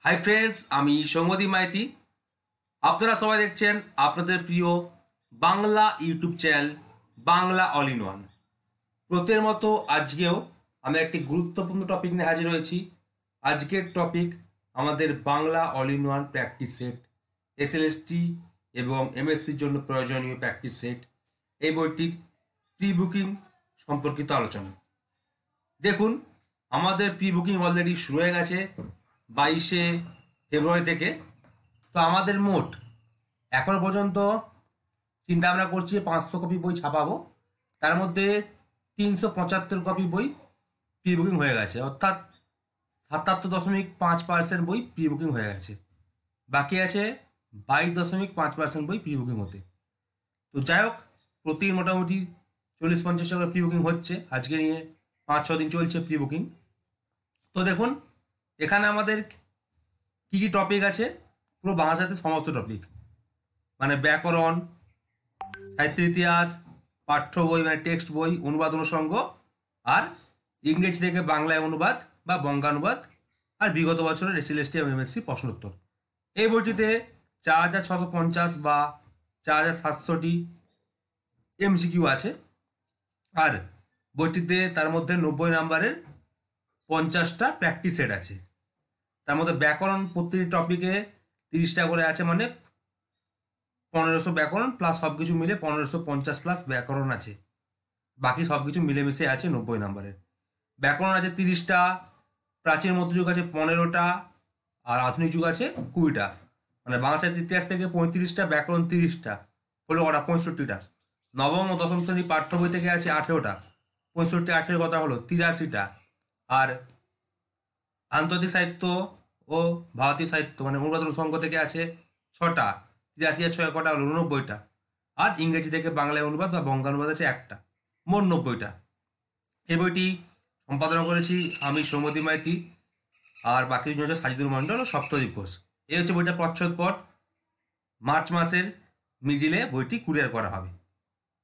Hi friends, আমি সৌম্যদীপ মাইতি। আপনারা সবাই দেখছেন আপনাদের প্রিয় Bangla YouTube channel Bangla all in one. প্রতির মতো আজকেও আমি একটি গুরুত্বপূর্ণ টপিক নিয়ে হাজির হয়েছি। আজকের টপিক আমাদের Bangla all in one practice set, SLST এবং এমএসসির জন্য প্রয়োজনীয় প্র্যাকটিস সেট। এই বইটির প্রি বুকিং সম্পর্কিত আলোচনা। দেখুন, আমাদের প্রি বুকিং অলরেডি শুরু হয়ে গেছে 22শে ফেব্রুয়ারি থেকে। তো আমাদের মোট এখনো পর্যন্ত চিন্তা ভাবনা করছি 500 কপি বই ছাপাবো। তার মধ্যে 375 কপি বই প্রি বুকিং হয়ে গেছে, অর্থাৎ 77.5% বই প্রি বুকিং হয়ে গেছে। বাকি আছে 22.5% বই প্রি বুকিং হতে। তো যাই হোক, প্রতি মোটামুটি 40-50 টাকা প্রি বুকিং হচ্ছে। আজকে নিয়ে 5-6 দিন চলছে প্রি বুকিং। তো দেখুন, এখানে আমাদের কি কি টপিক আছে, পুরো বাংলাতে সমস্ত টপিক, মানে ব্যাকরণ, সাহিত্য ইতিহাস, পাঠ্য বই মানে টেক্সট বই, অনুবাদ অনুষঙ্গ, আর ইংরেজি থেকে বাংলায় অনুবাদ বা বঙ্গানুবাদ, আর বিগত বছরের এসএলএসটি এবং এমএসসি প্রশ্নোত্তর। এই বইটিতে 4650 বা 4700টি এমসিকিউ আছে, আর বইটিতে তার মধ্যে 90 নম্বরের 50টা প্র্যাকটিস সেট আছে। তার মধ্যে ব্যাকরণ প্রতিটি টপিকে 30টা করে আছে, মানে 1500 ব্যাকরণ প্লাস সব কিছু মিলে 1550 প্লাস ব্যাকরণ আছে। বাকি সব কিছু মিলেমিশে আছে 90 নম্বরের। ব্যাকরণ আছে 30টা, প্রাচীন মধ্যযুগ আছে 15টা, আর আধুনিক যুগ আছে 20টা। মানে বাংলা সাহিত্যের ইতিহাস থেকে 35টা, ব্যাকরণ 30টা, হলো ওটা 65টা। নবম ও দশম শ্রেণী পাঠ্য বই থেকে আছে 18টা, 65-18 কথা হলো 83টা। আর আন্তর্জাতিক সাহিত্য ও ভারতীয় সাহিত্য মানে অনুবাদ অনুষঙ্গ থেকে আছে 6টা, 83 আর 6 কটা হলো 89টা। আর ইংরেজি থেকে বাংলায় অনুবাদ বা বঙ্গানুবাদ আছে একটা, মোট 90টা। এই বইটি সম্পাদনা করেছি আমি সৌম্যদীপ মাইতি, আর বাকি দুজন হচ্ছে সাজিদুর মণ্ডল ও সপ্তদীপ ঘোষ। এই হচ্ছে বইটা প্রচ্ছদপট। মার্চ মাসের মিডিলে বইটি কুরিয়ার করা হবে,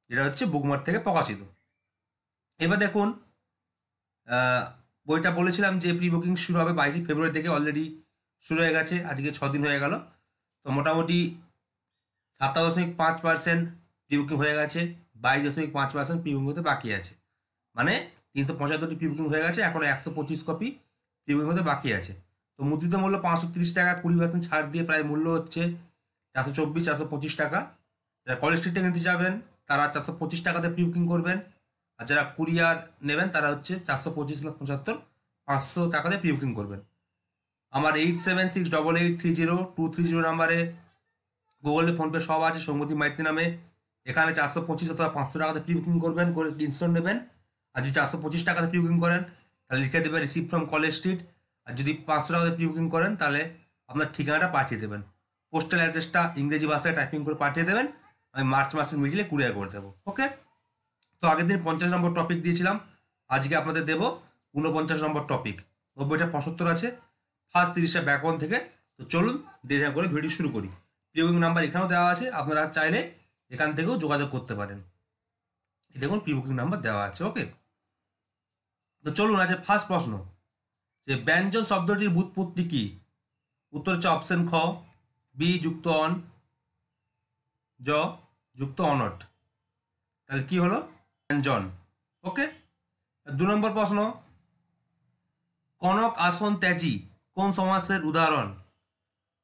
যেটা হচ্ছে বুকমার্ট থেকে প্রকাশিত। এবার দেখুন, বইটা বলেছিলাম যে প্রি বুকিং শুরু হবে 22 ফেব্রুয়ারি থেকে, অলরেডি শুরু হয়ে গেছে। আজকে 6 দিন হয়ে গেল। তো মোটামুটি 7.5% প্রি বুকিং হয়ে গেছে, 22.5% প্রি বুকিং হতে বাকি আছে। মানে 375টি প্রি বুকিং হয়ে গেছে, এখন 125 কপি প্রি বুকিং হতে বাকি আছে। তো মুদ্রিত মূল্য 530 টাকা, 20% ছাড় দিয়ে প্রায় মূল্য হচ্ছে 424-425 টাকা। যারা কলেজ স্ট্রিটে নিতে যাবেন তারা 425 টাকাতে প্রি বুকিং করবেন, আর যারা কুরিয়ার নেবেন তারা হচ্ছে 425+75 500 টাকাতে প্রি বুকিং করবেন। আমার 8768830230 নাম্বারে গুগলে ফোনপে সব আছে, সৌম্যদীপ মাইতি নামে। এখানে 425 অথবা 500 টাকাতে প্রি বুকিং করবেন, করে ইনস্টল নেবেন। আর যদি 425 টাকাতে প্রি বুকিং করেন তাহলে লিখে দেবেন রিসিভ ফ্রম কলেজ স্ট্রিট। আর যদি 500 টাকাতে প্রি বুকিং করেন তাহলে আপনার ঠিকানাটা পাঠিয়ে দেবেন, পোস্টাল অ্যাড্রেসটা ইংরেজি ভাষায় টাইপিং করে পাঠিয়ে দেবেন। আমি মার্চ মাসের মিডিলে কুরিয়ার করে দেবো। ওকে, তো আগের দিন 50 নম্বর টপিক দিয়েছিলাম, আজকে আপনাদের দেবো 49 নম্বর টপিক। 90টা 75 আছে, ফার্স্ট 30টা ব্যাকরণ থেকে। তো চলুন দেরি না করে ভিডিও শুরু করি। প্রি বুকিং নাম্বার এখানেও দেওয়া আছে, আপনারা চাইলে এখান থেকেও যোগাযোগ করতে পারেন। দেখুন প্রি বুকিং নাম্বার দেওয়া আছে। ওকে, তো চলুন আছে ফার্স্ট প্রশ্ন, যে ব্যঞ্জন শব্দটির ব্যুৎপত্তি কি? উত্তর হচ্ছে অপশন খ বি যুক্ত অন, জ যুক্ত অনট। তাহলে কি হলো? ব্যঞ্জন। ওকে, 2 নম্বর প্রশ্ন, কনক আসন ত্যাজি কোন সমাসের উদাহরণ?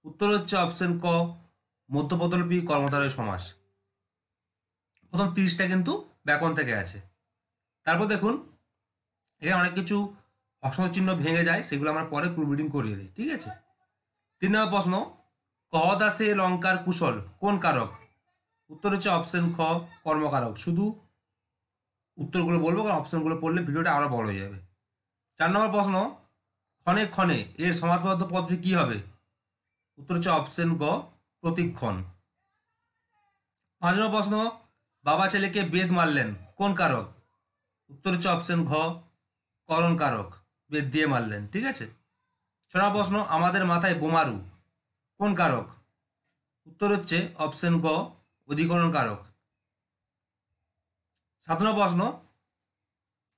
উত্তর হচ্ছে অপশন ক মধ্যপদলোপী কর্মধারয় সমাস। প্রথম 30টা কিন্তু ব্যাকরণ থেকে আছে। তারপর দেখুন, এখানে অনেক কিছু অসম চিহ্ন ভেঙে যায়, সেগুলো আমরা পরে প্রুফ রিডিং করিয়ে দিই, ঠিক আছে। 3 নম্বর প্রশ্ন, কহদাসে লঙ্কার কুশল কোন কারক? উত্তর হচ্ছে অপশন খ কর্মকারক। শুধু উত্তরগুলো বলবো, কারণ অপশনগুলো পড়লে ভিডিওটা আরো বড় হয়ে যাবে। 4 নম্বর প্রশ্ন, ক্ষণে ক্ষণে এর সমাসবদ্ধ পদটি কি হবে? উত্তর হচ্ছে অপশন গ প্রতিক্ষণ। 5 নম্বর প্রশ্ন, বাবা ছেলেকে বেদ মারলেন কোন কারক? উত্তর হচ্ছে অপশন ঘ করণ কারক, বেদ দিয়ে মারলেন, ঠিক আছে। 6 নম্বর প্রশ্ন, আমাদের মাথায় বোমারু কোন কারক? উত্তর হচ্ছে অপশন গ অধিকরণ কারক। 7 নম্বর প্রশ্ন,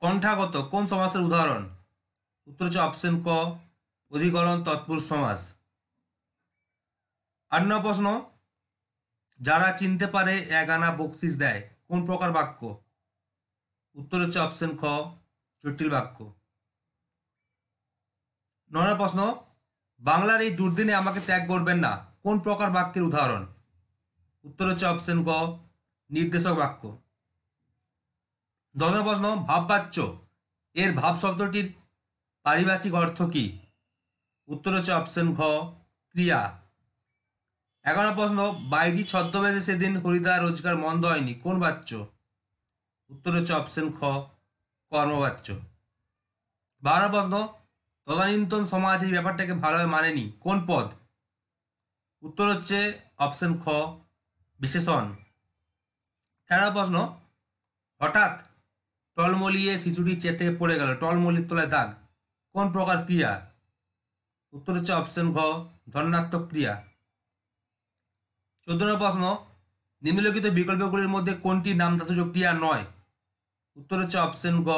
কণ্ঠাগত কোন সমাসের উদাহরণ? উত্তর হচ্ছে অপশন ক অধিকরণ তৎপুরুষ সমাস। 8 নম্বর প্রশ্ন, যারা চিনতে পারে 1 আনা বকশিস দেয়, কোন প্রকার বাক্য? উত্তর হচ্ছে অপশন খ, জটিল বাক্য। 9 নম্বর প্রশ্ন, বাংলার এই দুর্দিনে আমাকে ত্যাগ করবেন না, কোন প্রকার বাক্যের উদাহরণ? উত্তর হচ্ছে অপশন গ, নির্দেশক বাক্য। 10 নম্বর প্রশ্ন, ভাববাচ্য এর ভাব শব্দটির পারিভাষিক অর্থ কি? উত্তর হচ্ছে অপশন ঘ, ক্রিয়া। 11 নম্বর প্রশ্ন, বাইজি ছদ্মবেশে সেদিন হরিদা রোজগার মন্দ হয়নি, কোন বাচ্য? উত্তর হচ্ছে অপশন খ, কর্মবাচ্য। 12 নম্বর প্রশ্ন, তদানীন্তন সমাজ এই ব্যাপারটাকে ভালোভাবে মানেনি, কোন পদ? উত্তর হচ্ছে অপশন খ, বিশেষণ। 13 নম্বর প্রশ্ন, হঠাৎ টলমলিয়ে শিশুটি চেতে পড়ে গেল, টলমলির তলায় দাগ, কোন প্রকার ক্রিয়া? উত্তর হচ্ছে অপশন ঘ, ধনাত্মক ক্রিয়া। 14 নম্বর প্রশ্ন, নিম্নলিখিত বিকল্পগুলির মধ্যে কোনটি নামধাতুজ ক্রিয়া নয়? উত্তর হচ্ছে অপশন গ,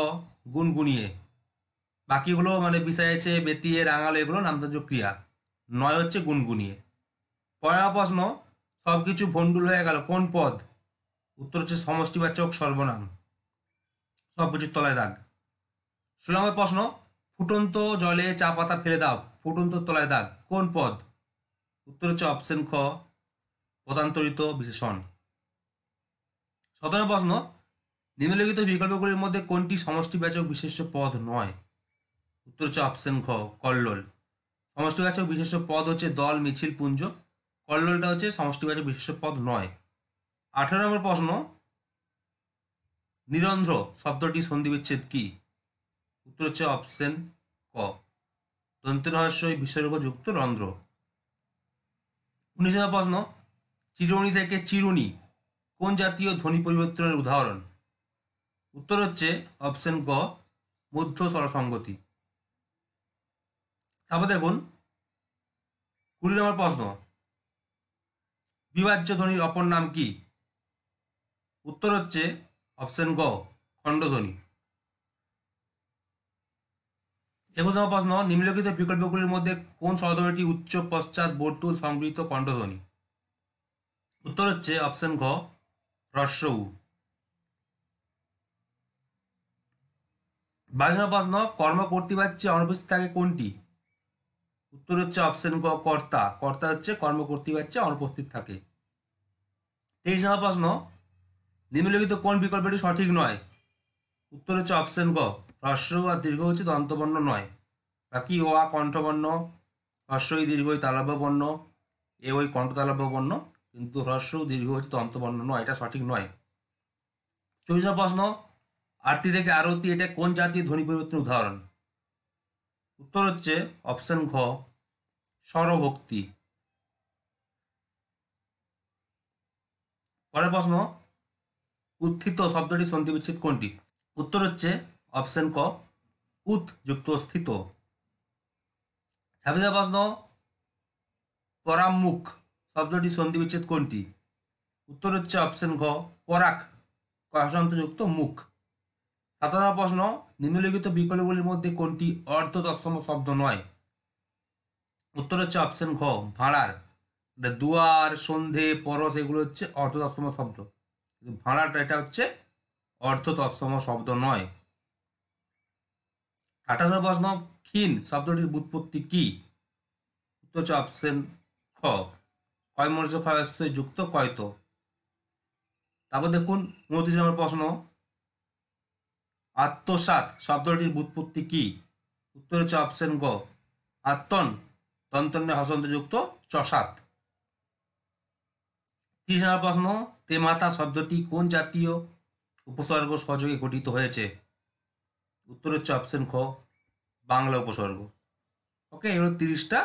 গুনগুনিয়ে। বাকিগুলো মানে বিষায়েছে, বেতিয়ে, রাঙালো এগুলো নামধাতুজ ক্রিয়া, নয় হচ্ছে গুনগুনিয়ে। 15 নম্বর প্রশ্ন, সবকিছু ভণ্ডুল হয়ে গেল, কোন পদ? উত্তর হচ্ছে সমষ্টিবাচক সর্বনাম, সবকিছুর তলায় দাগ। 16 নম্বর প্রশ্ন, ফুটন্ত জলে চা পাতা ফেলে দাও, ফুটন্ত তলায় দাগ, কোন পদ? উত্তর হচ্ছে অপশন খ, পদান্তরিত বিশেষণ। 17 প্রশ্ন, নিম্নলিখিত বিকল্পগুলির মধ্যে কোনটি সমষ্টিবাচক বিশেষ্য পদ নয়? উত্তর হচ্ছে অপশন খ, কল্লোল। সমষ্টিবাচক বিশেষ্য পদ হচ্ছে দল, মিছিল, পুঞ্জ, কল্লোলটা হচ্ছে সমষ্টিবাচক বিশেষ্য পদ নয়। 18 নম্বর প্রশ্ন, নিরন্ধ্র শব্দটি সন্ধিবিচ্ছেদ কি? উত্তর হচ্ছে অপশন ক, দন্ত্যরহস্যই বিসর্গযুক্ত রন্ধ্র। 19 নম্বর প্রশ্ন, চিরুনি থেকে চিরুনি কোন জাতীয় ধ্বনি পরিবর্তনের উদাহরণ? উত্তর হচ্ছে অপশন গ, মধ্য স্বরসঙ্গতি। তারপর দেখুন 20 নম্বর প্রশ্ন, বিভাজ্য ধ্বনির অপর নাম কি? উত্তর হচ্ছে অপশন গ, খণ্ডধ্বনি। 21 নম্বর প্রশ্ন, নিম্নলিখিত বিকল্পগুলির মধ্যে কোন স্বরধ্বনিটি উচ্চ পশ্চাৎ বর্তুল সংবৃত কণ্ঠধ্বনি? উত্তর হচ্ছে অপশন ঘ, হ্রস্ব উ। 22 নম্বর প্রশ্ন, কর্ম কর্তৃবাচ্যে অনুপস্থিত থাকে কোনটি? উত্তর হচ্ছে অপশন গ, কর্তা, কর্তা হচ্ছে কর্ম কর্তৃবাচ্যে অনুপস্থিত থাকে। 23 নম্বর প্রশ্ন, নিম্নলিখিত কোন বিকল্পটি সঠিক নয়? উত্তর হচ্ছে অপশন গ, হ্রস্ব আর দীর্ঘ হচ্ছে দন্তবর্ণ নয়। বাকি ও আ কণ্ঠবর্ণ, হ্রস্বই দীর্ঘই তালব্য বর্ণ, এ ওই কণ্ঠ তালব্য বর্ণ, কিন্তু হ্রস্ব দীর্ঘ হচ্ছে দন্তবর্ণ নয়, এটা সঠিক নয়। 24 নম্বর প্রশ্ন, আরতি থেকে আরতি এটা কোন জাতীয় ধ্বনি পরিবর্তনের উদাহরণ? উত্তর হচ্ছে অপশন ঘ, স্বরভক্তি। পরের প্রশ্ন, উত্থিত শব্দটি সন্ধিবিচ্ছেদ কোনটি? উত্তর হচ্ছে অপশন ক, উৎ যুক্ত স্থিত। 26 প্রশ্ন, পরামুখ শব্দটি সন্ধিবিচ্ছেদ কোনটি? উত্তর হচ্ছে অপশন ঘ, পরাক যুক্ত মুখ। 17 প্রশ্ন, নিম্নলিখিত বিকল্পগুলির মধ্যে কোনটি অর্ধ তৎসম শব্দ নয়? উত্তর হচ্ছে অপশন ঘ, ভাঁড়ার। দুয়ার, সন্ধে, পরশ এগুলো হচ্ছে অর্ধ তৎসম শব্দ, কিন্তু ভাঁড়ারটা এটা হচ্ছে অর্ধ তৎসম শব্দ নয়। 28 প্রশ্ন, ক্ষীণ শব্দটির ব্যুৎপত্তি কি? উত্তর হচ্ছে অপশন খ, কয় মর্য ক্ষয়স্বই যুক্ত কয়ত। তারপর দেখুন 29 নম্বর প্রশ্ন, আত্মসাৎ শব্দটির ব্যুৎপত্তি কি? উত্তর হচ্ছে অপশন গ, আত্মন দন্তন্য হসন্তযুক্ত চসাত। 30 নম্বর প্রশ্ন, তেমাতা শব্দটি কোন জাতীয় উপসর্গ সহযোগে গঠিত হয়েছে? উত্তর হচ্ছে অপশন খ, বাংলা উপসর্গ। ওকে, এগুলো 30টা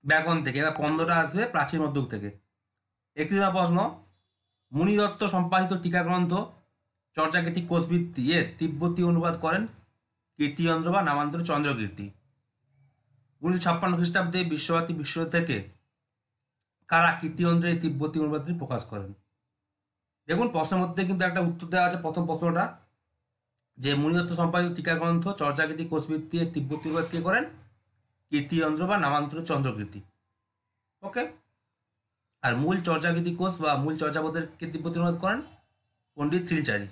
ব্যাকরণ থেকে, এবার 15টা আসবে প্রাচীন মধ্যযুগ থেকে। 31 নম্বর প্রশ্ন, মুনিদত্ত সম্পাদিত টিকাগ্রন্থ চর্যাকীর্তি কোষবৃত্তি এর তিব্বতী অনুবাদ করেন কীর্তিচন্দ্র বা নামান্তর চন্দ্রকীর্তি। 1956 খ্রিস্টাব্দে বিশ্বভারতী বিশ্ববিদ্যালয় থেকে কারা কীর্তিচন্দ্রের তিব্বতী অনুবাদটি প্রকাশ করেন? দেখুন প্রশ্নের মধ্যে কিন্তু একটা উত্তর দেওয়া আছে। প্রথম প্রশ্নটা যে মুনিদত্ত সম্পাদিত টিকাগ্রন্থ চর্যাকীর্তি কোষবৃত্তি এর তিব্বতী অনুবাদ কে করেন? কীর্তিচন্দ্র বা নামান্তর চন্দ্রকীর্তি। ওকে, আর মূল চর্যাকৃতি কোষ বা মূল চর্যাপদের কীর্তিপতি অনুবাদ করেন পণ্ডিত শিলচারি।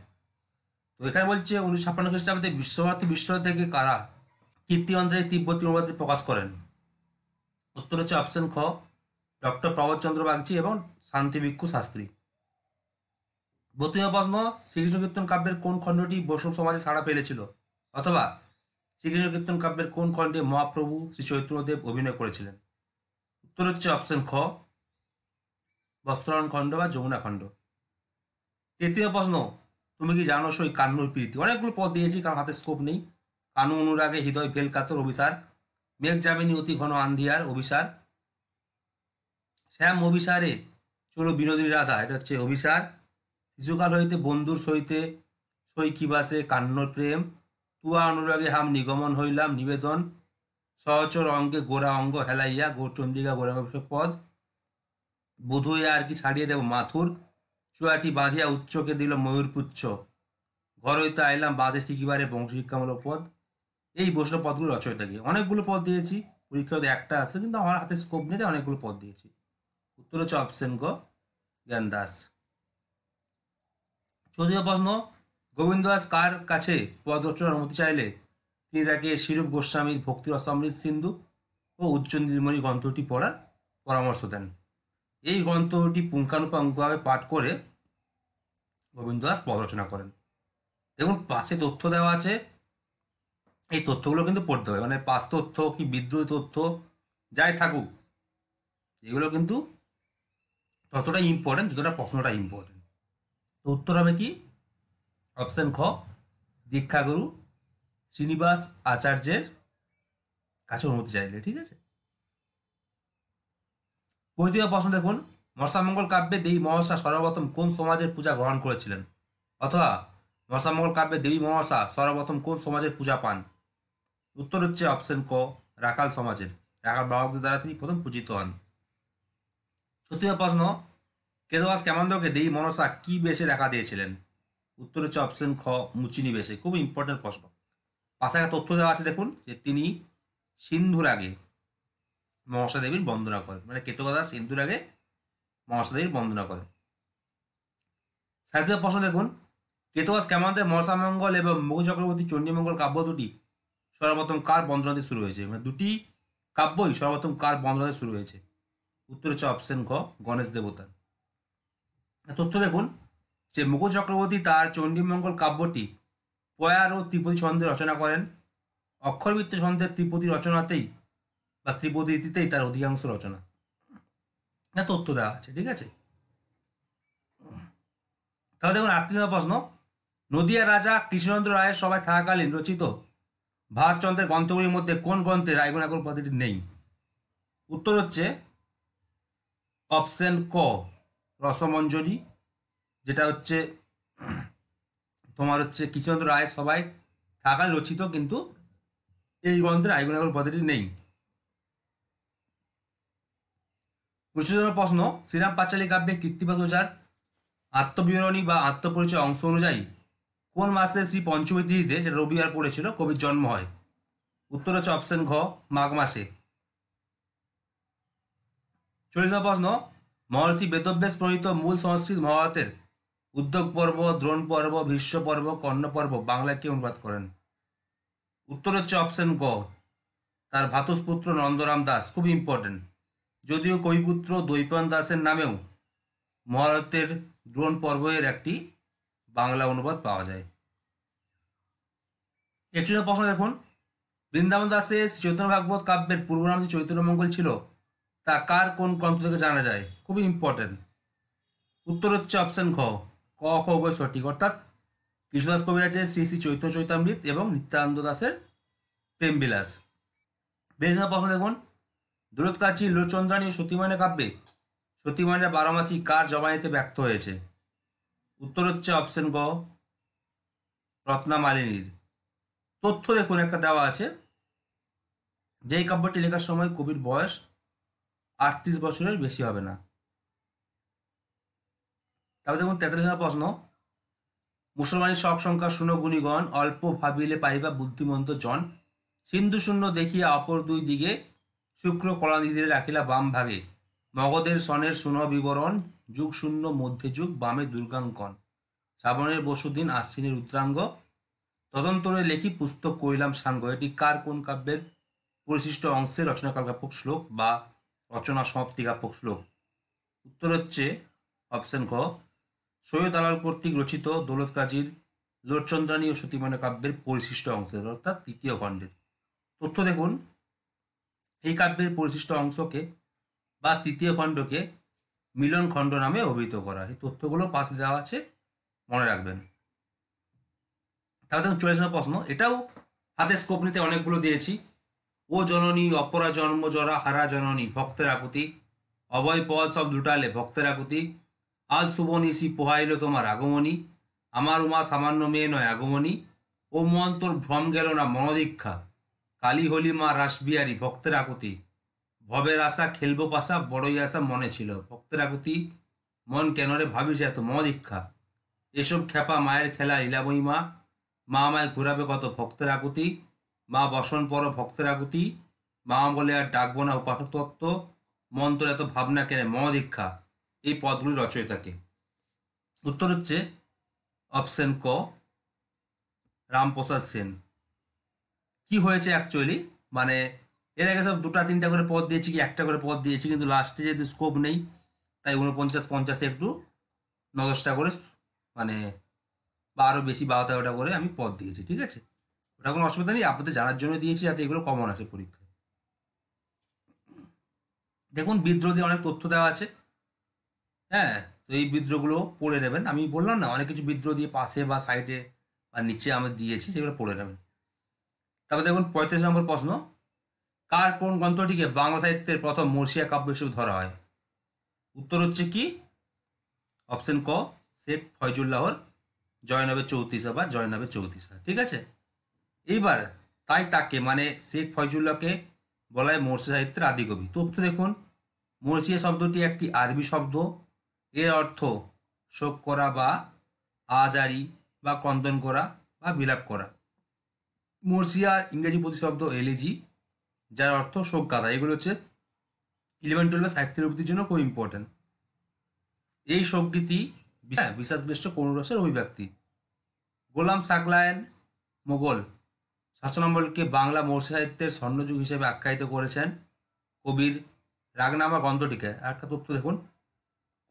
তো এখানে বলছে 1956 খ্রিস্টাব্দে বিশ্বভারতী বিশ্ববিদ্যালয় থেকে কারা কীর্তিয়ন্ত্রের তিব্বতী অনুবাদটি প্রকাশ করেন? উত্তর হচ্ছে অপশন খ, ডক্টর প্রবোধচন্দ্র বাগচি এবং শান্তিভিক্ষু শাস্ত্রী। 32 প্রশ্ন, শ্রীকৃষ্ণ কীর্তন কাব্যের কোন খণ্ডটি বৈষ্ণব সমাজে সাড়া ফেলেছিল? অথবা শ্রীকৃষ্ণ কীর্তন কাব্যের কোন খণ্ডে মহাপ্রভু শ্রী চৈতন্যদেব অভিনয় করেছিলেন? উত্তর হচ্ছে অপশন খ, বস্ত্রায়ন খণ্ড বা যমুনা খণ্ড। 33 প্রশ্ন, তুমি কি জানো সই কান্নুর প্রীতি? অনেকগুলো পদ দিয়েছি কারণ হাতে স্কোপ নেই। কানু অনুরাগে হৃদয় বেলকাতর অভিসার, মেঘ যামিনী অতি ঘন আন্ধিয়ার অভিসার, শ্যাম অভিসারে চলো বিনোদিনী রাধা, এটা হচ্ছে অভিসার, শিশুকাল হইতে বন্ধুর সহিতে সই কিবাসে কান্নর প্রেম, তুয়া অনুরাগে হাম নিগমন হইলাম নিবেদন, সহচর অঙ্গে গোড়া অঙ্গ হেলাইয়া গৌরচন্দ্রিকা গৌরাঙ্গ পদ, বোধ হইয়া আর কি ছাড়িয়ে দেব মাথুর, চুয়াটি বাঁধিয়া উচ্চকে দিল ময়ূরপুচ্ছ, ঘর হইতে আইলাম বাজে শিখিবারে বংশ শিক্ষামূলক পদ। এই বৈষ্ণব পদগুলো রচয়িতাকে অনেকগুলো পদ দিয়েছি, পরীক্ষাতে একটা আসে কিন্তু আমার হাতে স্কোপ নিতে অনেকগুলো পদ দিয়েছি। উত্তর হচ্ছে অপশন গ, জ্ঞান দাস। 34 প্রশ্ন, গোবিন্দ দাস কার কাছে পদ রচনার অনুমতি চাইলে তিনি তাকে শিরূপ গোস্বামীর ভক্তি রসামৃত সিন্ধু ও উচ্চ নীলমণি গ্রন্থটি পড়ার পরামর্শ দেন? এই গ্রন্থটি পুঙ্খানুপুঙ্খভাবে পাঠ করে গোবিন্দ দাস পদ রচনা করেন। দেখুন পাশে তথ্য দেওয়া আছে, এই তথ্যগুলো কিন্তু পড়তে হবে, মানে পাস তথ্য কি বিদ্রোহী তথ্য যাই থাকুক, এগুলো কিন্তু ততটাই ইম্পর্টেন্ট যতটা প্রশ্নটা ইম্পর্টেন্ট। তো উত্তর হবে কি অপশন খ, দীক্ষাগুরু শ্রীনিবাস আচার্যের কাছে অনুমতি চাইলে। ঠিক আছে। 35 প্রশ্ন দেখুন, মনসামঙ্গল কাব্যে দেবী মনসা সর্বপ্রথম কোন সমাজের পূজা গ্রহণ করেছিলেন? অথবা মনসামঙ্গল কাব্যে দেবী মনসা সর্বপ্রথম কোন সমাজের পূজা পান? উত্তর হচ্ছে অপশন ক, রাখাল সমাজের। রাখাল বাহকদের দ্বারা তিনি প্রথম পূজিত হন। 36 প্রশ্ন, কেদারনাথ কেমন্দকে দেবী মনসা কি বেশে দেখা দিয়েছিলেন? উত্তর হচ্ছে অপশন খ, মুচিনি বেশে। খুব ইম্পর্টেন্ট প্রশ্ন। পাশে তথ্য দেওয়া আছে দেখুন যে তিনি সিন্ধুর আগে মনসা দেবীর বন্দনা করেন, মানে কেতকদাস সিন্ধুর আগে মনসা দেবীর বন্দনা করেন। 37 প্রশ্ন দেখুন, কেতকদাস কেমন্দের মনসামঙ্গল এবং মগু চক্রবর্তী চণ্ডীমঙ্গল কাব্য দুটি সর্বপ্রথম কার বন্দনা দিয়ে শুরু হয়েছে? মানে দুটি কাব্যই সর্বপ্রথম কার বন্দনা দিয়ে শুরু হয়েছে? উত্তর হচ্ছে অপশন খ, গণেশ দেবতার। তথ্য দেখুন যে মুঘ চক্রবর্তী তার চণ্ডীমঙ্গল কাব্যটি পয়ার ও ত্রিপদী ছন্দে রচনা করেন। অক্ষরবৃত্ত ছন্দের ত্রিপদী রচনাতেই বা ত্রিপদী রীতিতেই তার অধিকাংশ রচনা। তথ্য দেওয়া আছে। ঠিক আছে। তাহলে দেখুন 38 প্রশ্ন, নদিয়া রাজা কৃষ্ণচন্দ্র রায়ের সভায় থাকাকালীন রচিত ভারতচন্দ্রের গ্রন্থগুলির মধ্যে কোন গ্রন্থে রায়গুণাকর পদ্ধতি নেই? উত্তর হচ্ছে অপশন ক, রসমঞ্জরি, যেটা হচ্ছে তোমার হচ্ছে কৃষ্ণচন্দ্র রায়ের সভায় থাকাকালীন রচিত, কিন্তু এই গ্রন্থের রায়গুণাকর পদ্ধতি নেই। 25 প্রশ্ন, শ্রীরাম পাঁচালী কাব্যে কৃত্তিবাস ওঝার আত্মবিবরণী বা আত্মপরিচয় অংশ অনুযায়ী কোন মাসে শ্রী পঞ্চমী তিথিতে, সেটা রবিবার পড়েছিল, কবির জন্ম হয়? উত্তর হচ্ছে অপশন ঘ, মাঘ মাসে। 40 প্রশ্ন, মহর্ষি বেদব্যাস প্রণীত মূল সংস্কৃত মহাভারতের উদ্যোগ পর্ব, দ্রোণ পর্ব, ভীষ্ম পর্ব, কর্ণ পর্ব বাংলায় কে অনুবাদ করেন? উত্তর হচ্ছে অপশন গ, তার ভ্রাতুষ্পুত্র নন্দরাম দাস। খুব ইম্পর্টেন্ট, যদিও কবিপুত্র দ্বৈপায়ন দাসের নামেও মহাভারতের দ্রোণ পর্বের একটি বাংলা অনুবাদ পাওয়া যায়। 41 প্রশ্ন দেখুন, বৃন্দাবন দাসের শ্রী চৈতন্য ভাগবত কাব্যের পূর্ব নাম যে চৈতন্যমঙ্গল ছিল তা কার কোন গ্রন্থ থেকে জানা যায়? খুবই ইম্পর্টেন্ট। উত্তর হচ্ছে অপশন ঘ, ক খ উভয় সঠিক, অর্থাৎ কৃষ্ণদাস কবিরাজের শ্রী শ্রী চৈতন্য চৈতামৃত এবং নিত্যানন্দ দাসের প্রেমবিলাস। 42 প্রশ্ন দেখুন, দূরৎকাচী লোচন্দ্রাণী ও সতীমায়না কাব্যে সতীমায়না বারোমাসি কার জবানিতে ব্যক্ত হয়েছে? উত্তর হচ্ছে অপশন গ, রত্নামালিনীর। তথ্য দেখুন একটা দেওয়া আছে, যেই কাব্যটি লেখার সময় কবির বয়স 38 বছরের বেশি হবে না। তারপর দেখুন 43 প্রশ্ন, মুসলমানের শক সংখ্যা শূন্য গুণীগণ, অল্প ভাবিলে পাইবা বুদ্ধিমন্ত জন, সিন্ধু শূন্য দেখিয়া অপর দুই দিকে শুক্র কলা নিধিরে রাখিলা বাম ভাগে, মগধের সনের সুন বিবরণ, যুগ শূন্য মধ্যযুগ, বামে দুর্গাঙ্কন, শ্রাবণের বসুদিন আশ্বিনের রুদ্রাঙ্গ, তদন্তরে লেখি পুস্তক কইলাম সাঙ্গ। এটি কার কোন কাব্যের পরিশিষ্ট অংশে রচনাকাব্যক শ্লোক বা রচনা সমাপ্তিকাব্যক শ্লোক? উত্তর হচ্ছে অপশন খ, সৈয়দ আলাল কর্তৃক রচিত দৌলত কাজীর লোটচন্দ্রানী ও সতীমণি কাব্যের পরিশিষ্ট অংশের, অর্থাৎ তৃতীয় খণ্ডের। তথ্য দেখুন, এই কাব্যের পরিশিষ্ট অংশকে বা তৃতীয় খণ্ডকে মিলন খণ্ড নামে অভিহিত করা। এই তথ্যগুলো পাশে দেওয়া আছে, মনে রাখবেন। তাহলে দেখুন 44 নম্বর প্রশ্ন, এটাও হাতে স্কোপ নিতে অনেকগুলো দিয়েছি। ও জননী অপরা জন্ম জরা হারা জননী, ভক্তের আকুতি, অভয় পদ সব লুটালে ভক্তের আকুতি, আজ শুভ নিশি পোহাইল তোমার আগমনী, আমার উমা সামান্য মেয়ে নয় আগমনী, ও মন তোর ভ্রম গেল না মনদীক্ষা, কালী হলি মা রাসবিহারী ভক্তের আকুতি, ভবের আশা খেলবো পাশা বড়ই আশা মনে ছিল, ভক্তের আকুতি, মন কেন রে ভাবিস এত মদীক্ষা, এসব খেপা মায়ের খেলা লীলাময়ী মা, মা আমায় ঘুরাবে কত ভক্তের আকুতি, মা বসন পর ভক্তের আকুতি, মা বলে আর ডাকবো না উপাসক তত্ত্ব, মন তোর এত ভাবনা কেনে মদীক্ষা। এই পদগুলি রচয়িতাকে। উত্তর হচ্ছে অপশন ক, রামপ্রসাদ সেন। কি হয়েছে অ্যাকচুয়ালি, মানে এর আগে সব দুটা তিনটা করে পদ দিয়েছি, কি একটা করে পদ দিয়েছি, কিন্তু লাস্টে যেহেতু স্কোপ নেই তাই 49-50 একটু 9-10টা করে, মানে বা আরও বেশি 12-13টা করে আমি পদ দিয়েছি, ঠিক আছে? ওটা কোনো অসুবিধা নেই, আপনাদের জানার জন্য দিয়েছি যাতে এগুলো কমন আসে পরীক্ষায়। দেখুন বিদ্রোহী অনেক তথ্য দেওয়া আছে, হ্যাঁ, তো এই বিদ্রোহগুলো পড়ে নেবেন। আমি বললাম না অনেক কিছু বিদ্রোহ দিয়ে পাশে বা সাইডে বা নিচে আমি দিয়েছি, সেগুলো পড়ে নেবেন। তারপর দেখুন 35 নম্বর প্রশ্ন, কার কোন গ্রন্থটিকে বাংলা সাহিত্যের প্রথম মর্সিয়া কাব্য হিসেবে ধরা হয়? উত্তর হচ্ছে কি অপশন ক, শেখ ফয়জুল্লাহর জয়নবের চৌত্রিশা বা জয়নবের চৌত্রিশা, ঠিক আছে? এইবার তাই তাকে, মানে শেখ ফয়জুল্লাহকে বলা হয় মর্সিয়া সাহিত্যের আদিকবি। তথ্য দেখুন, মর্সিয়া শব্দটি একটি আরবি শব্দ, এর অর্থ শোক করা বা আজারি বা ক্রন্দন করা বা বিলাপ করা। মর্সিয়ার ইংরেজি প্রতিশব্দ এলিজি, যার অর্থ শোক গাথা। এগুলো হচ্ছে 11-12 সাহিত্যের অভিধির জন্য খুব ইম্পর্টেন্ট। এই শোকগীতি বিষাদগ্রস্ত করুণ রসের অভিব্যক্তি। গোলাম সাকলায়েন মোগল শাসনামলকে বাংলা মর্সি সাহিত্যের স্বর্ণযুগ হিসেবে আখ্যায়িত করেছেন। কবির রাগনামা গ্রন্থটিকে, একটা তথ্য দেখুন,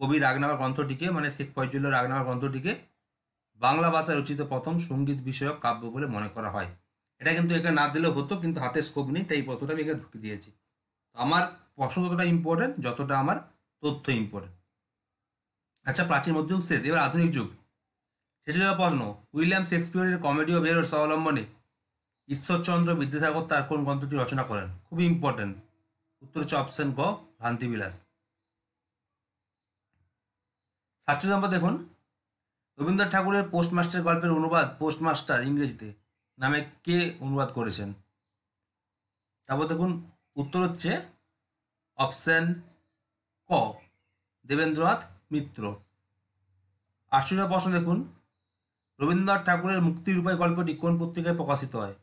কবির রাগনামা গ্রন্থটিকে, মানে শেখ ফয়জুল্লাহ রাগনামা গ্রন্থটিকে বাংলা ভাষায় রচিত প্রথম সঙ্গীত বিষয়ক কাব্য বলে মনে করা হয়। এটা কিন্তু এখানে না দিলেও হতো, কিন্তু হাতে স্কোপ নেই তাই এই প্রশ্নটা আমি এখানে ঢুকে দিয়েছি। আমার প্রশ্ন ততটা ইম্পর্টেন্ট যতটা আমার তথ্য ইম্পর্টেন্ট। আচ্ছা, প্রাচীন মধ্যযুগ শেষ, এবার আধুনিক যুগ। শেষের প্রশ্ন, উইলিয়াম শেক্সপিয়রের কমেডি অফ এরর্স অবলম্বনে ঈশ্বরচন্দ্র বিদ্যাসাগর তার কোন গ্রন্থটি রচনা করেন? খুবই ইম্পর্টেন্ট। উত্তর হচ্ছে অপশন ক, ভ্রান্তিবিলাস। 47 নম্বর দেখুন, রবীন্দ্রনাথ ঠাকুরের পোস্টমাস্টার গল্পের অনুবাদ পোস্টমাস্টার ইংরেজিতে নামে কে অনুবাদ করেছেন? তারপর দেখুন উত্তর হচ্ছে অপশন ক, দেবেন্দ্রনাথ মিত্র। 48 প্রশ্ন দেখুন, রবীন্দ্রনাথ ঠাকুরের মুক্তির উপায় গল্পটি কোন পত্রিকায় প্রকাশিত হয়?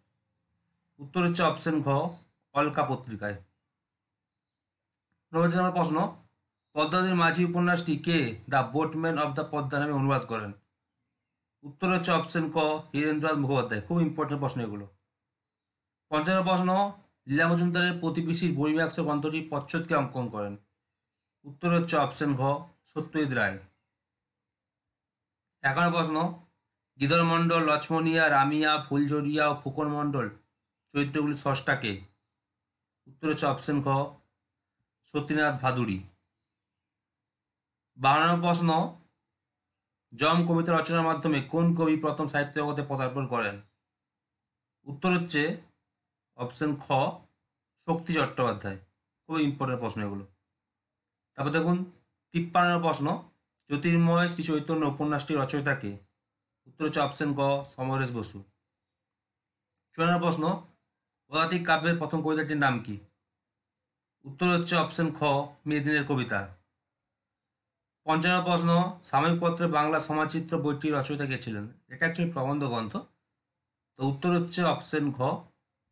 উত্তর হচ্ছে অপশন ঘ, অলকা পত্রিকায়। 49 নম্বর প্রশ্ন, পদ্মাবতীর মাঝি উপন্যাসটি কে the boatman of the Padma নামে অনুবাদ করেন? উত্তর হচ্ছে অপশন ক, হীরেন্দ্রনাথ মুখোপাধ্যায়। খুব ইম্পর্টেন্ট প্রশ্ন এগুলো। 50 প্রশ্ন, লীলা মজুমদারের প্রতিবেশীর বইম্যাক্স গ্রন্থটি প্রচ্ছদকে অঙ্কন করেন? উত্তর হচ্ছে অপশন ঘ, সত্যজিৎ রায়। 51 প্রশ্ন, গিদর মণ্ডল, লক্ষ্মণিয়া, রামিয়া, ফুলঝরিয়া ও ফুকন মণ্ডল চরিত্রগুলির স্রষ্টাকে? উত্তর হচ্ছে অপশন ঘ, সত্যীনাথ ভাদুড়ী। 52 প্রশ্ন, যম কবিতা রচনার মাধ্যমে কোন কবি প্রথম সাহিত্য জগতে পদার্পণ করেন? উত্তর হচ্ছে অপশন খ, শক্তি চট্টোপাধ্যায়। খুব ইম্পর্টেন্ট প্রশ্ন এগুলো। তারপর দেখুন 53 প্রশ্ন, জ্যোতির্ময় শ্রী চৈতন্য উপন্যাসটি রচয়িতাকে? উত্তর হচ্ছে অপশন গ, সমরেশ বসু। 54 প্রশ্ন, পদাতিক কাব্যের প্রথম কবিতাটির নাম কি? উত্তর হচ্ছে অপশন খ, মেদিনের কবিতা। 55 প্রশ্ন, সাময়িক পত্রে বাংলা সমাজচিত্র বইটি রচয়িতা কে ছিলেন? এটা অ্যাকচুয়ালি প্রবন্ধ গ্রন্থ, তো উত্তর হচ্ছে অপশন ঘ,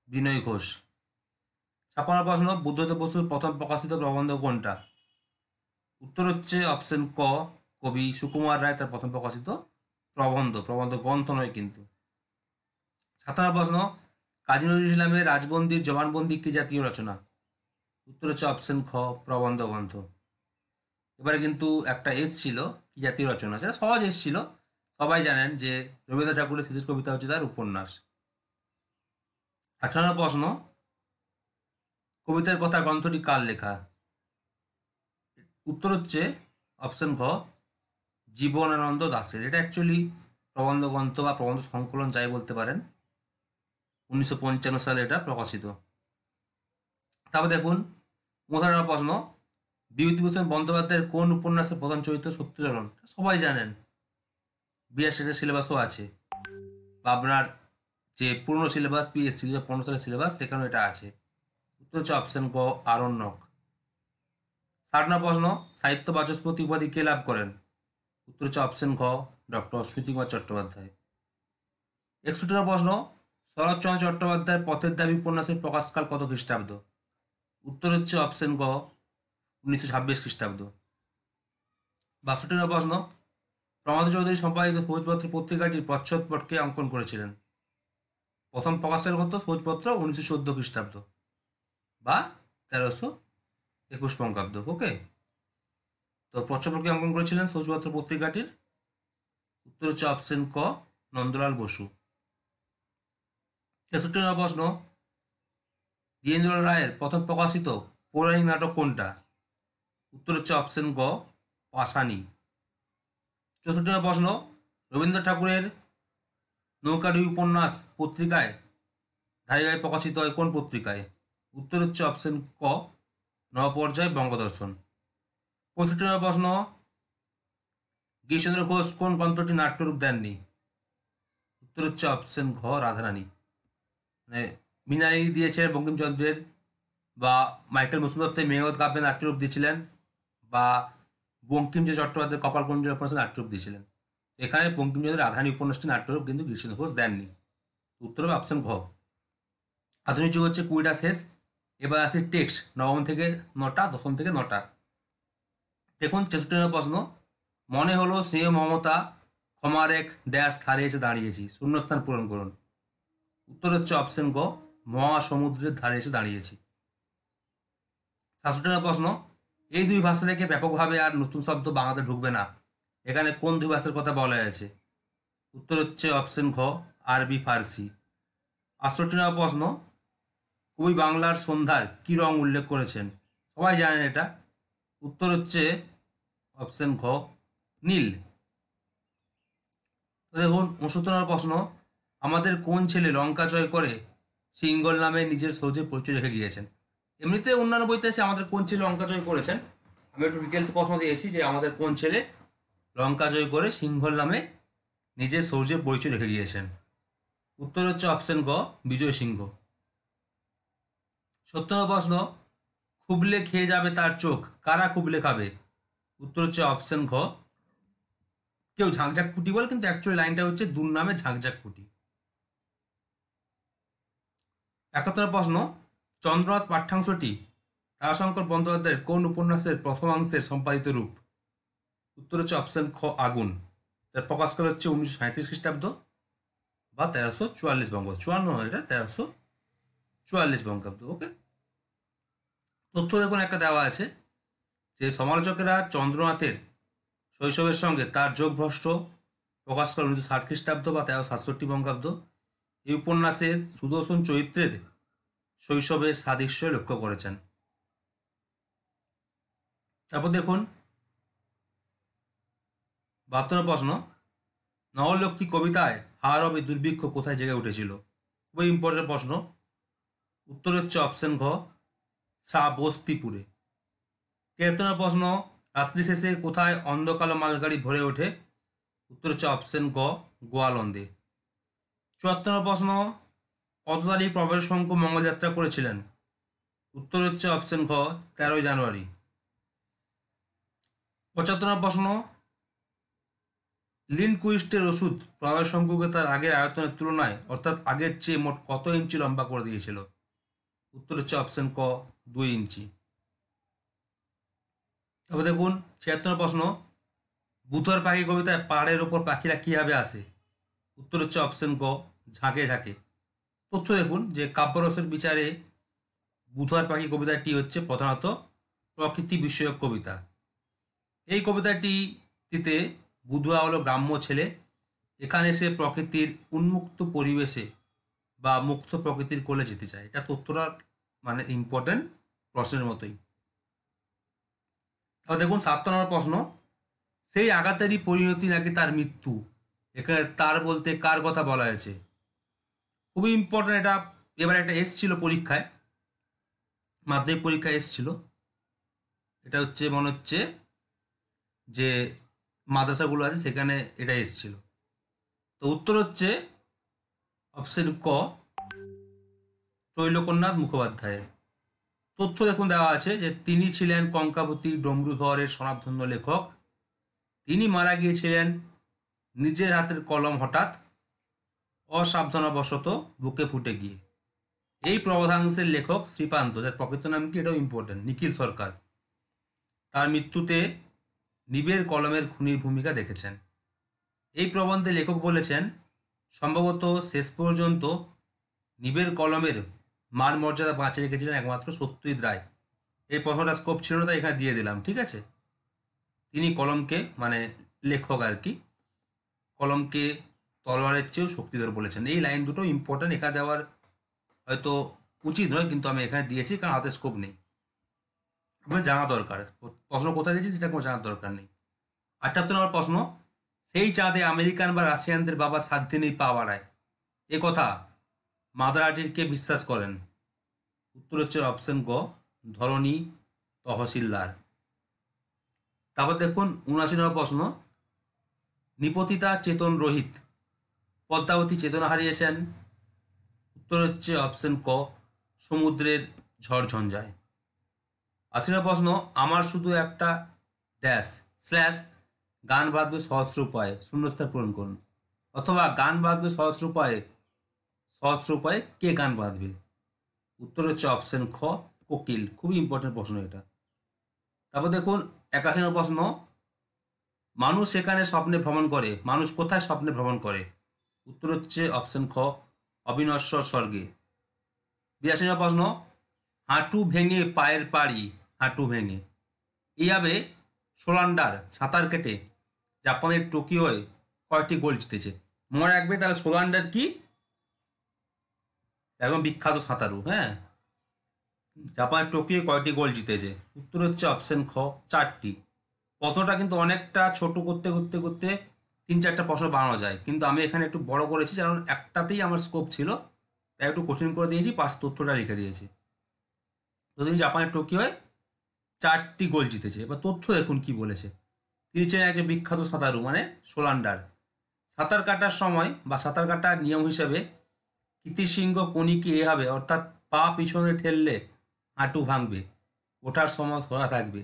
বিনয় ঘোষ। 56 প্রশ্ন, বুদ্ধদেব বসুর প্রথম প্রকাশিত প্রবন্ধ কোনটা? উত্তর হচ্ছে অপশন ক, কবি সুকুমার রায় তার প্রথম প্রকাশিত প্রবন্ধ। প্রবন্ধ গ্রন্থ নয় কিন্তু। 17 প্রশ্ন, কাজী নজরুল ইসলামের রাজবন্দির জবানবন্দি কি জাতীয় রচনা? উত্তর হচ্ছে অপশন খ, প্রবন্ধ গ্রন্থ। এবারে কিন্তু একটা ছিল, কি জাতীয় রচনা, সেটা সহজ ছিল, সবাই জানেন যে রবীন্দ্রনাথ ঠাকুরের শেষের কবিতা হচ্ছে তার উপন্যাস। 18 প্রশ্ন, কবিতার কথা গ্রন্থটি কার লেখা? উত্তর হচ্ছে অপশন ঘ, জীবনানন্দ দাশের। এটা অ্যাকচুয়ালি প্রবন্ধ গ্রন্থ বা প্রবন্ধ সংকলন যাই বলতে পারেন, 1955 সালে এটা প্রকাশিত। তারপর দেখুন 18 প্রশ্ন, বিভূতিভূষণ বন্দ্যোপাধ্যায়ের কোন উপন্যাসের প্রধান চরিত্র সত্যচরণ? সবাই জানেন, বিআর সেটের সিলেবাসও আছে, বা আপনার যে পুরনো সিলেবাস পিএসসি 2015 সালের সিলেবাস সেখানেও এটা আছে। উত্তর হচ্ছে অপশন গ, আরণ্যক। 60 প্রশ্ন, সাহিত্য বাচস্পতি উপাধি কে লাভ করেন? উত্তর হচ্ছে অপশন ঘ, ডক্টর অশ্বিনীকুমার চট্টোপাধ্যায়। 61 প্রশ্ন, শরৎচন্দ্র চট্টোপাধ্যায়ের পথের দাবি উপন্যাসের প্রকাশকাল কত খ্রিস্টাব্দ? উত্তর হচ্ছে অপশন গ, 1926 খ্রিস্টাব্দ। 62 প্রশ্ন, প্রমথ চৌধুরী সম্পাদিত সবুজপত্র পত্রিকাটির প্রচ্ছদপট কে অঙ্কন করেছিলেন? প্রথম প্রকাশের কত সবুজপত্র 1914 খ্রিস্টাব্দ বা 1321 বঙ্গাব্দ। ওকে, তো প্রচ্ছদপট কে অঙ্কন করেছিলেন সবুজপত্র পত্রিকাটির? উত্তর হচ্ছে অপশন ক, নন্দলাল বসু। 63 প্রশ্ন, দ্বিজেন্দ্রলাল রায়ের প্রথম প্রকাশিত পৌরাণিক নাটক কোনটা? উত্তর হচ্ছে অপশন গ, পাষাণী। 64 প্রশ্ন, রবীন্দ্রনাথ ঠাকুরের নৌকাডুবি উপন্যাস পত্রিকায় ধারাবাহিক প্রকাশিত হয় কোন পত্রিকায়? উত্তর হচ্ছে অপশন ক, নবপর্যায় বঙ্গদর্শন। 65 প্রশ্ন, গিরিশচন্দ্র ঘোষ কোন গ্রন্থটি নাট্যরূপ দেননি? উত্তর হচ্ছে অপশন ঘ, রাধারানী। মানে মৃণালিনী দিয়েছিলেন বঙ্কিমচন্দ্রের, বা মাইকেল মধুসূদন মেঘনাদ কাব্যে নাট্যরূপ দিয়েছিলেন, বা বঙ্কিমচন্দ্র চট্টোপাধ্যায় কপালকুঞ্জ উপন্যাসে নাট্যরূপ দিয়েছিলেন। এখানে বঙ্কিমচন্দ্রের রাধারানী উপন্যাসটি নাট্যরূপ কিন্তু গিরিশচন্দ্র ঘোষ দেননি। উত্তর হবে অপশন ঘ। আধুনিক যুগ হচ্ছে 20টা শেষ, এবার আছে টেক্সট, নবম থেকে 9টা, দশম থেকে 9টা। দেখুন 64 প্রশ্ন, মনে হলো স্নেহ মমতা ক্ষমার এক ড্যাশ ধারে এসে দাঁড়িয়েছি, শূন্যস্থান পূরণ করুন। উত্তর হচ্ছে অপশন গ, মহাসমুদ্রের ধারে এসে দাঁড়িয়েছি। 67 প্রশ্ন, এই দুই ভাষা থেকে ব্যাপকভাবে আর নতুন শব্দ বাংলাতে ঢুকবে না, এখানে কোন দুই ভাষার কথা বলা হয়েছে? উত্তর হচ্ছে অপশন ঘ, আরবি ফার্সি। 68 প্রশ্ন, কবি বাংলার সন্ধ্যার কি রং উল্লেখ করেছেন? সবাই জানেন এটা। উত্তর হচ্ছে অপশন ঘ, নীল। তো দেখুন 69 প্রশ্ন, আমাদের কোন ছেলে লঙ্কা জয় করে সিঙ্গল নামে নিজের সৌজে পরিচয় রেখে গিয়েছেন? এমনিতে অন্যান্য বইতে আছে আমাদের কোন ছেলে লঙ্কা জয় করেছেন, আমি একটু ডিটেলস প্রশ্ন দিয়েছি যে আমাদের কোন ছেলে লঙ্কা জয় করে সিংহল নামে নিজের সৌর্যের পরিচয় রেখে গিয়েছেন। উত্তর হচ্ছে অপশন গ, বিজয় সিংহ। 70 প্রশ্ন, খুবলে খেয়ে যাবে তার চোখ, কারা খুবলে খাবে? উত্তর হচ্ছে অপশন ঘ, কেউ ঝাঁকঝাক পুটি বলে, কিন্তু অ্যাকচুয়ালি লাইনটা হচ্ছে দুর্নামে ঝাঁকঝাক পুটি। 71 প্রশ্ন, চন্দ্রনাথ পাঠ্যাংশটি তারাশঙ্কর বন্দ্যোপাধ্যায়ের কোন উপন্যাসের প্রথমাংশের সম্পাদিত রূপ? উত্তর হচ্ছে অপশন খ, আগুন। তার প্রকাশকাল হচ্ছে 1937 খ্রিস্টাব্দ বা 1344 বঙ্গাব্দ। 54 নয়, এটা 1344 বঙ্গাব্দ। ওকে, তথ্য দেখুন একটা দেওয়া আছে যে সমালোচকেরা চন্দ্রনাথের শৈশবের সঙ্গে তার যোগভ্রষ্ট প্রকাশকাল 1960 খ্রিস্টাব্দ বা 1367 বঙ্গাব্দ। এই উপন্যাসের সুদর্শন চরিত্রের শৈশবের সাদৃশ্য লক্ষ্য করেছেন। তারপর দেখুন 72 প্রশ্ন, নহরলক্ষ্মী কবিতায় হার হবে দুর্ভিক্ষ কোথায় জেগে উঠেছিল? খুবই ইম্পর্টেন্ট প্রশ্ন। উত্তর হচ্ছে অপশন ঘ, শ্রাবস্তিপুরে। 73 প্রশ্ন, রাত্রি শেষে কোথায় অন্ধকালো মালগাড়ি ভরে ওঠে? উত্তর হচ্ছে অপশন গ, গোয়ালন্দে। 74 প্রশ্ন, কত তারিখ প্রবেশ শঙ্কু মঙ্গলযাত্রা করেছিলেন? উত্তর হচ্ছে অপশন ঘ, 13 জানুয়ারি। 75 প্রশ্ন, লিনকুইস্টের ওষুধ প্রবেশ শঙ্কুকে তার আগের আয়তনের তুলনায় অর্থাৎ আগের চেয়ে মোট কত ইঞ্চি লম্বা করে দিয়েছিল? উত্তর হচ্ছে অপশন ক, 2 ইঞ্চি। তারপর দেখুন 76 প্রশ্ন, বুধবার পাখি কবিতায় পাহাড়ের ওপর পাখিরা কিভাবে আসে? উত্তর হচ্ছে অপশন গ, ঝাঁকে ঝাঁকে। তথ্য দেখুন যে কাব্যরসের বিচারে বুধবার পাখি কবিতাটি হচ্ছে প্রধানত প্রকৃতি বিষয়ক কবিতা। এই কবিতাটিতে বুধুয়া হলো গ্রাম্য ছেলে, এখানে সে প্রকৃতির উন্মুক্ত পরিবেশে বা মুক্ত প্রকৃতির কোলে যেতে চায়। এটা তথ্যটা মানে ইম্পর্টেন্ট প্রশ্নের মতোই। তারপর দেখুন 7 নম্বর প্রশ্ন, সেই আঘাতেরই পরিণতি নাকি তার মৃত্যু। এখানে তার বলতে কার কথা বলা হয়েছে? খুবই ইম্পর্টেন্ট এটা। এবার একটা এসছিল পরীক্ষায়, মাধ্যমিক পরীক্ষায় এসছিল। এটা হচ্ছে মনে হচ্ছে যে মাদ্রাসাগুলো আছে সেখানে এটা এসছিল। তো উত্তর হচ্ছে অপশন ক, ত্রৈলোক্যনাথ মুখোপাধ্যায়ের। তথ্য দেখুন দেওয়া আছে যে তিনি ছিলেন কঙ্কাবতী ডমরুধরের স্বনামধন্য লেখক। তিনি মারা গিয়েছিলেন নিজের হাতের কলম হঠাৎ অসাবধানবশত বুকে ফুটে গিয়ে। এই প্রবধাংশের লেখক শ্রীপান্ত, যার প্রকৃত নাম কি এটাও ইম্পর্টেন্ট, নিখিল সরকার। তার মৃত্যুতে নিবের কলমের খুনির ভূমিকা দেখেছেন। এই প্রবন্ধে লেখক বলেছেন, সম্ভবত শেষ পর্যন্ত নিবের কলমের মান মর্যাদা বাঁচিয়ে রেখেছিলেন একমাত্র সত্যজিৎ রায়। এই প্রশ্নটা স্কোপ ছিল না, তাই এখানে দিয়ে দিলাম, ঠিক আছে। তিনি কলমকে মানে লেখক আর কি, কলমকে তলোয়ারের চেয়েও শক্তিধর বলেছেন। এই লাইন দুটো ইম্পর্টেন্ট, এখানে দেওয়ার হয়তো উচিত নয়, কিন্তু আমি এখানে দিয়েছি কারণ হাতে স্কোপ নেই। আপনার জানা দরকার প্রশ্ন কোথায় দিয়েছি সেটা কোনো জানার দরকার নেই। 78 নম্বর প্রশ্ন, সেই চাঁদে আমেরিকান বা রাশিয়ানদের বাবার সাধ্যে নেই পা বাড়ায়। এ কথা মাদার আর্টিরকে বিশ্বাস করেন? উত্তর হচ্ছে অপশন গ, ধরণী তহসিলদার। তারপর দেখুন 79 নম্বর প্রশ্ন, নিপতিতা চেতন রোহিত পদ্মাবতী চেতনা হারিয়েছেন। উত্তর হচ্ছে অপশন ক, সমুদ্রের ঝড় ঝঞ্ঝায়। 80 নম্বর প্রশ্ন, আমার শুধু একটা ড্যাশ স্ল্যাশ গান বাঁধবে সহস্র উপায়ে, শূন্যস্থান পূরণ করুন। অথবা গান বাঁধবে সহস্র উপায়ে, সহস্র উপায়ে কে গান বাঁধবে? উত্তর হচ্ছে অপশন খ, কোকিল। খুবই ইম্পর্টেন্ট প্রশ্ন এটা। তারপর দেখুন 81 নম্বর প্রশ্ন, মানুষ সেখানে স্বপ্নে ভ্রমণ করে, মানুষ কোথায় স্বপ্নে ভ্রমণ করে? উত্তর হচ্ছে অপশন খ, অবিনশ্বর স্বর্গে। 82 নম্বর প্রশ্ন, হাঁটু ভেঙে পায়ের পাড়ি, হাঁটু ভেঙে এইভাবে সোলান্ডার সাঁতার কেটে জাপানের টোকিওয় কয়টি গোল জিতেছে? মনে রাখবে তাহলে সোলান্ডার কি, একদম বিখ্যাত সাঁতারু। হ্যাঁ, জাপানের টোকিও কয়টি গোল জিতেছে? উত্তর হচ্ছে অপশন খ, 4টি। প্রশ্নটা কিন্তু অনেকটা ছোট করতে করতে করতে 3-4টা প্রশ্ন বানানো যায়, কিন্তু আমি এখানে একটু বড় করেছি কারণ একটাতেই আমার স্কোপ ছিল, তাই একটু কঠিন করে দিয়েছি, পাশ তথ্যটা লিখে দিয়েছি। তো তিনি জাপানের টোকিওয় 4টি গোল জিতেছে। এবার তথ্য দেখুন কি বলেছে। তিনি ছিলেন একজন বিখ্যাত সাঁতারু মানে সোলান্ডার। সাঁতার কাটার সময় বা সাঁতার কাটার নিয়ম হিসেবে কীর্তিসিংহ কণিকে এভাবে, অর্থাৎ পা পিছনে ঠেললে হাঁটু ভাঙবে, ওঠার সময় খোলা থাকবে,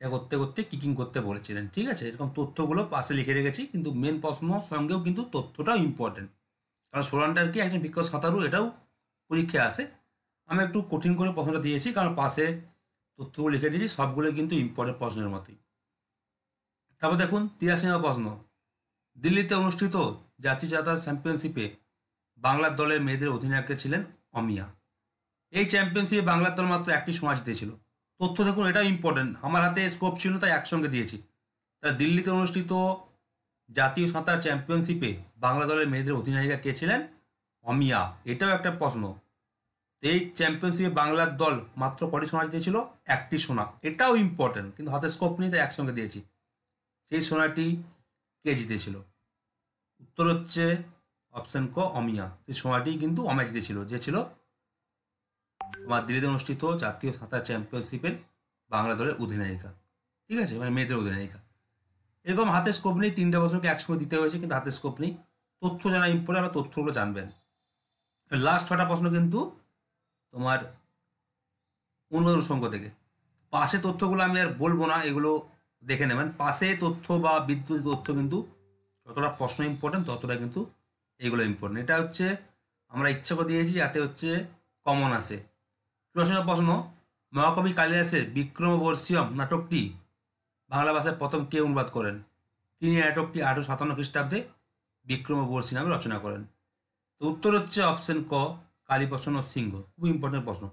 এটা করতে করতে কিকিং করতে বলেছিলেন। ঠিক আছে, এরকম তথ্যগুলো পাশে লিখে রেখেছি, কিন্তু মেন প্রশ্ন সঙ্গেও কিন্তু তথ্যটাও ইম্পর্টেন্ট, কারণ সোলান্ডার কি একজন বিখ্যাত সাঁতারু, এটাও পরীক্ষায় আসে। আমি একটু কঠিন করে প্রশ্নটা দিয়েছি কারণ পাশে তথ্যগুলো লিখে দিয়েছি, সবগুলো কিন্তু ইম্পর্টেন্ট প্রশ্নের মতোই। তারপর দেখুন 83 নম্বর প্রশ্ন, দিল্লিতে অনুষ্ঠিত জাতীয় সাঁতার চ্যাম্পিয়নশিপে বাংলার দলের মেয়েদের অধিনায়ক ছিলেন অমিয়া। এই চ্যাম্পিয়নশিপে বাংলার দল মাত্র একটি সময় জিতেছিল। তথ্য দেখুন, এটাও ইম্পর্টেন্ট, আমার হাতে স্কোপ ছিল তাই একসঙ্গে দিয়েছি। তা দিল্লিতে অনুষ্ঠিত জাতীয় সাঁতার চ্যাম্পিয়নশিপে বাংলা দলের মেয়েদের অধিনায়িকা কে ছিলেন? অমিয়া। এটাও একটা প্রশ্ন। এই চ্যাম্পিয়নশিপে বাংলার দল মাত্র কটি সোনা জিতেছিল? একটি সোনা। এটাও ইম্পর্টেন্ট, কিন্তু হাতে স্কোপ নেই তাই একসঙ্গে দিয়েছি। সেই সোনাটি কে জিতেছিল? উত্তর হচ্ছে অপশন ক, অমিয়া। সেই সোনাটি কিন্তু অমিয়া জিতেছিল, যে ছিল আমার দিল্লিতে অনুষ্ঠিত জাতীয় সাঁতার চ্যাম্পিয়নশিপের বাংলা দলের অধিনায়িকা। ঠিক আছে, মানে মেয়েদের অধিনায়িকা। এরকম হাতে স্কোপ নেই, 3টে বছরকে একসঙ্গে দিতে হয়েছে, কিন্তু হাতে স্কোপ নেই। তথ্য জানা ইম্পর্টেন্ট, আপনার তথ্যগুলো জানবেন। লাস্ট 6টা প্রশ্ন কিন্তু তোমার অনুবাদ সংখ্য থেকে। পাশে তথ্যগুলো আমি আর বলবো না, এগুলো দেখে নেবেন। পাশে তথ্য বা বিদ্যুৎ তথ্য কিন্তু যতটা প্রশ্ন ইম্পর্টেন্ট ততটা কিন্তু এগুলো ইম্পর্টেন্ট। এটা হচ্ছে আমরা ইচ্ছা করে দিয়েছি যাতে হচ্ছে কমন আসে। 84 প্রশ্ন, মহাকবি কালিদাসের বিক্রমবর্ষীয়ম নাটকটি বাংলা ভাষায় প্রথম কে অনুবাদ করেন? তিনি নাটকটি 1857 খ্রিস্টাব্দে বিক্রমবর্ষী নামে রচনা করেন। তো উত্তর হচ্ছে অপশন ক, কালীপ্রসন্ন সিংহ। খুব ইম্পর্টেন্ট প্রশ্ন,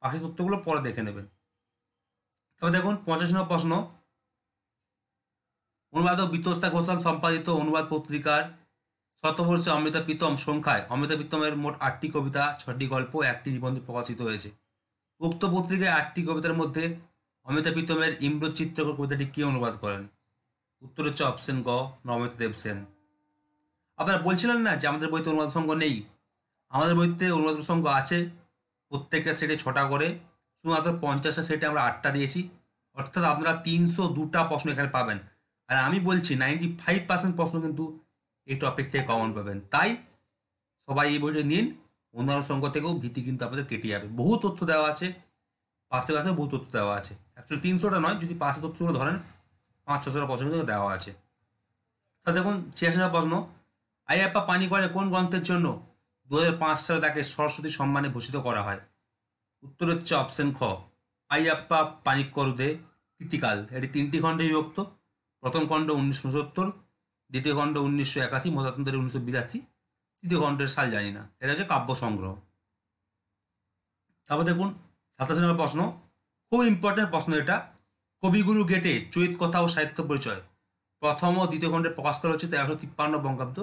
পাশের তথ্যগুলো পরে দেখে নেবেন। তবে দেখুন 85 নম্বর প্রশ্ন, অনুবাদক বিতস্তা ঘোষাল সম্পাদিত অনুবাদ পত্রিকার শতবর্ষে অমৃতা প্রীতম সংখ্যায় অমৃতা প্রীতমের মোট 8টি কবিতা, 6টি গল্প, 1টি নিবন্ধ প্রকাশিত হয়েছে। উক্ত পত্রিকায় 8টি কবিতার মধ্যে অমৃতা প্রীতমের ইন্দ্রচিত্রকর কবিতাটি কে অনুবাদ করেন? উত্তর হচ্ছে অপশন গ, নমিতা দেব সেন। আপনারা বলছিলেন না যে আমাদের বইতে অনুবাদ সংখ্যা নেই? আমাদের বইতে অনুবাদ সংখ্যা আছে, প্রত্যেকটা সেটে 6টা করে, শুধুমাত্র 50টা সেটে আমরা 8টা দিয়েছি। অর্থাৎ আপনারা 302টা প্রশ্ন এখানে পাবেন। আর আমি বলছি 95% প্রশ্ন কিন্তু এই টপিক থেকে কমন পাবেন। তাই সবাই এই বইটা নিন, অন্যান্য সংখ্যা থেকেও ভীতি কিন্তু আপনাদের কেটে যাবে। বহু তথ্য দেওয়া আছে, পাশে পাশে বহু তথ্য দেওয়া আছে। অ্যাকচুয়ালি 300টা নয়, যদি পাশে তথ্যগুলো ধরেন 500-600টা প্রশ্ন কিন্তু দেওয়া আছে। তা দেখুন 86 প্রশ্ন, আইয়াপ্পা পানিকরে কোন গ্রন্থের জন্য 2005 সালে তাকে সরস্বতী সম্মানে ভূষিত করা হয়? উত্তর হচ্ছে অপশন খ, আইয়াপ্পা পানিক্করুদে কৃতিকাল। এটি 3টি খণ্ডে বিভক্ত। প্রথম খণ্ড 1969, দ্বিতীয় খণ্ড 1981, মতান্তরে 1982, তৃতীয় খণ্ডের সাল জানি না। এটা হচ্ছে কাব্য সংগ্রহ। তারপর দেখুন 87 নম্বর প্রশ্ন, খুব ইম্পর্টেন্ট প্রশ্ন এটা, কবিগুরু গেটে চৈত কথা ও সাহিত্য পরিচয় প্রথম ও দ্বিতীয় খণ্ডে প্রকাশ করা হচ্ছে 1353 বঙ্গাব্দ।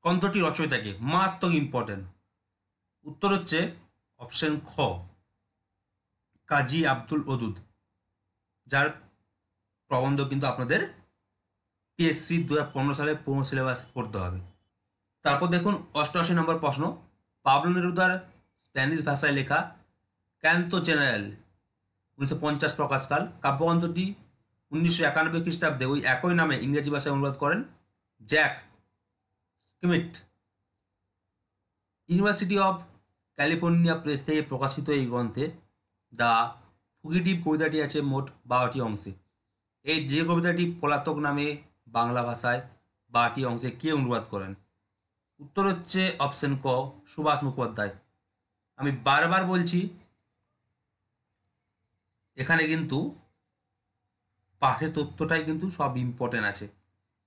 গ্রন্থটি রচয়িতাকে, মারাত্মক ইম্পর্টেন্ট। উত্তর হচ্ছে অপশন খ, কাজী আব্দুল ওদুদ, যার প্রবন্ধ কিন্তু আপনাদের পিএসসি 2015 সালে পুরো সিলেবাস পড়তে হবে। তারপর দেখুন 88 নম্বর প্রশ্ন, পাবলো নেরুদার স্প্যানিশ ভাষায় লেখা ক্যান্তো জেনারেল 1950 প্রকাশকাল কাব্যগ্রন্থটি 1991 খ্রিস্টাব্দে ওই একই নামে ইংরেজি ভাষায় অনুবাদ করেন Jack Schmidt. University of California Press থেকে প্রকাশিত এই গ্রন্থে দ্য ফুগিটিভ কবিতাটি আছে মোট 12টি অংশে। এই যে কবিতাটি পলাতক নামে বাংলা ভাষায় 12টি অংশে কে অনুবাদ করেন? উত্তর হচ্ছে অপশন ক, সুভাষ মুখোপাধ্যায়। আমি বারবার বলছি, এখানে কিন্তু পাশের তথ্যটাই কিন্তু সব ইম্পর্টেন্ট আছে।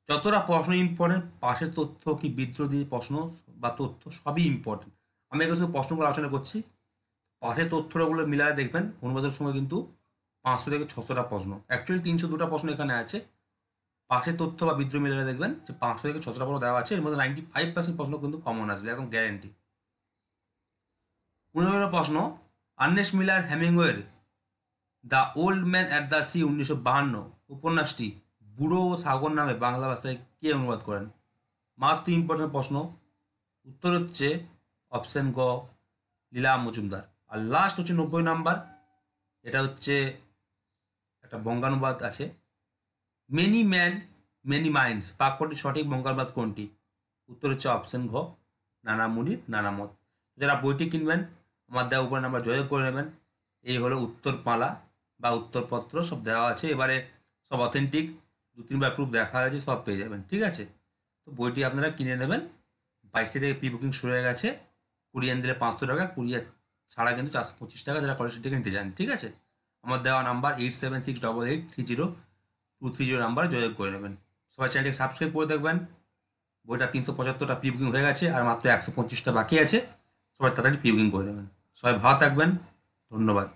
যতটা প্রশ্ন ইম্পর্টেন্ট, পাশের তথ্য কি বিদ্রোহী প্রশ্ন বা তথ্য সবই ইম্পর্টেন্ট। আমি এখানে শুধু প্রশ্নগুলো আলোচনা করছি, পাশের তথ্যগুলো মিলায় দেখবেন অনুবাদের সময় কিন্তু 500 থেকে 600টা প্রশ্ন, অ্যাকচুয়ালি 302টা প্রশ্ন এখানে আছে। পাশের তথ্য বা বিদ্রোহ মিলায় দেখবেন যে 500 থেকে 600টা প্রশ্ন দেওয়া আছে, এর মধ্যে 95% প্রশ্ন কিন্তু কমন আসবে, একদম গ্যারেন্টি। 15 প্রশ্ন, আর্নেস্ট মিলার হেমিংওয়ের the old man at the sea 1952 উপন্যাসটি বুড়ো ও সাগর নামে বাংলা ভাষায় কে অনুবাদ করেন? মাত্র ইম্পর্টেন্ট প্রশ্ন। উত্তর হচ্ছে অপশন গ, লীলা মজুমদার। আর লাস্ট হচ্ছে 90 নাম্বার, এটা হচ্ছে একটা বঙ্গানুবাদ আছে, মেনি ম্যান মেনি মাইন্ডস বাক্যটির সঠিক বঙ্গানুবাদ কোনটি? উত্তর হচ্ছে অপশন ঘ, নানা মুনির নানা মত। যারা বইটি কিনবেন আমার দেওয়া উপরে নাম্বার যোগাযোগ করে নেবেন। এই হলো উত্তরমালা বা উত্তরপত্র, সব দেওয়া আছে। এবারে সব অথেন্টিক, 2-3বার প্রুফ দেখা আছে, সব পেয়ে যাবেন, ঠিক আছে? তো বইটি আপনারা কিনে নেবেন। 22 থেকে প্রি বুকিং শুরু হয়ে গেছে। কুরিয়ান দিলে 500 টাকা, কুরিয়ার ছাড়া কিন্তু 425 টাকা, যারা কলেজ থেকে নিতে চান, ঠিক আছে? আমার দেওয়া নাম্বার 876888302330 নাম্বারে যোগাযোগ করে নেবেন। সবাই চ্যানেলটিকে সাবস্ক্রাইব করে দেখবেন। বইটা 375টা প্রি বুকিং হয়ে গেছে, আর মাত্র 125টা বাকি আছে। সবাই তাড়াতাড়ি প্রি বুকিং করে নেবেন। সবাই ভালো থাকবেন, ধন্যবাদ।